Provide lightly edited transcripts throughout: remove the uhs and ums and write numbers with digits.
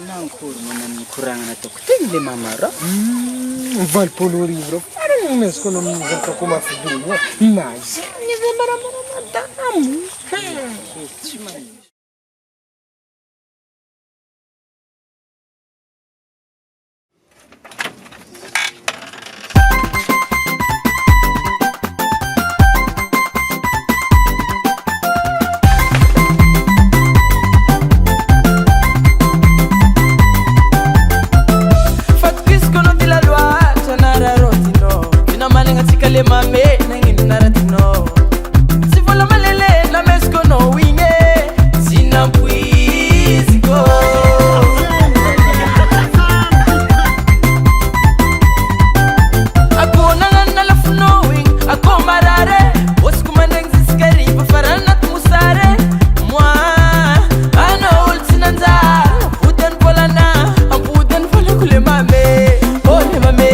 Nankory manana koragna ataoko teny le mamara. Valopolo arivo farany mesiko na mizakako mafidono na izany zay maramaramadamo. Tsy magnino. Mame nangin naratino si vola malele na mesko no winge sinampuiziko ako nangana la flowing ako marare osku maneng ziskari bafaranat musare moi ana ulsinanza uden volana ampuden vola kule mame oh le mame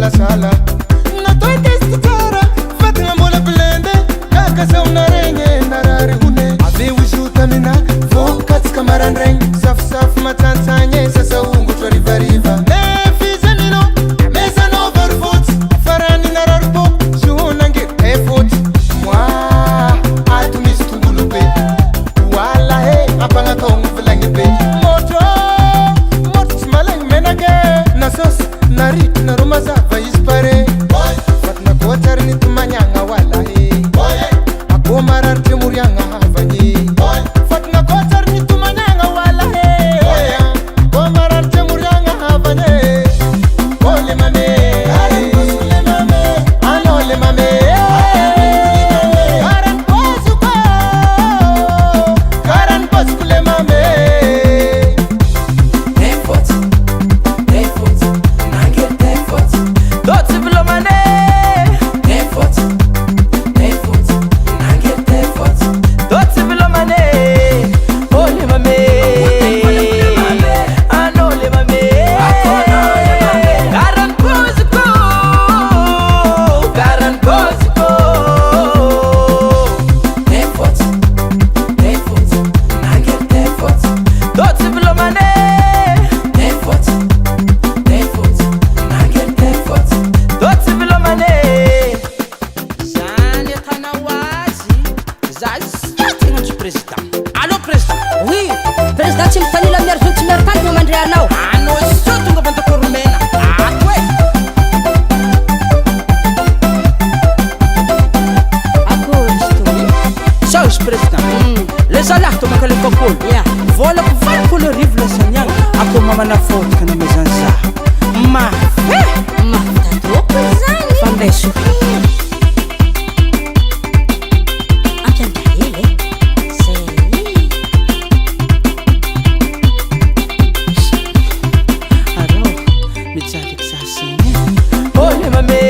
sala na toy testi cara fatinga mola blende kaka sa una renge narari hune ave wishuta mina fokats kamaran reng saf saf matansanye sasa ungu twari variva ne fizanino mesa no verfoot farani nararpo shunange effort moi atumis tungulupe wala he apanga kong flange be moto smalang menage nasos nari narumaza pare fatna kotar ni tumanyanga wallahi ako marar temurianga havani fatna kotar ni tumanyanga wallahi ako marar temurianga havani ole mame ano le mame karan posuko le mame Vola ku vai ku le rive sanyang ako mama na foto kana mezanza ma tá troco zani fandesu aqui anda ele sei aro mi tsalik sa sine ole mame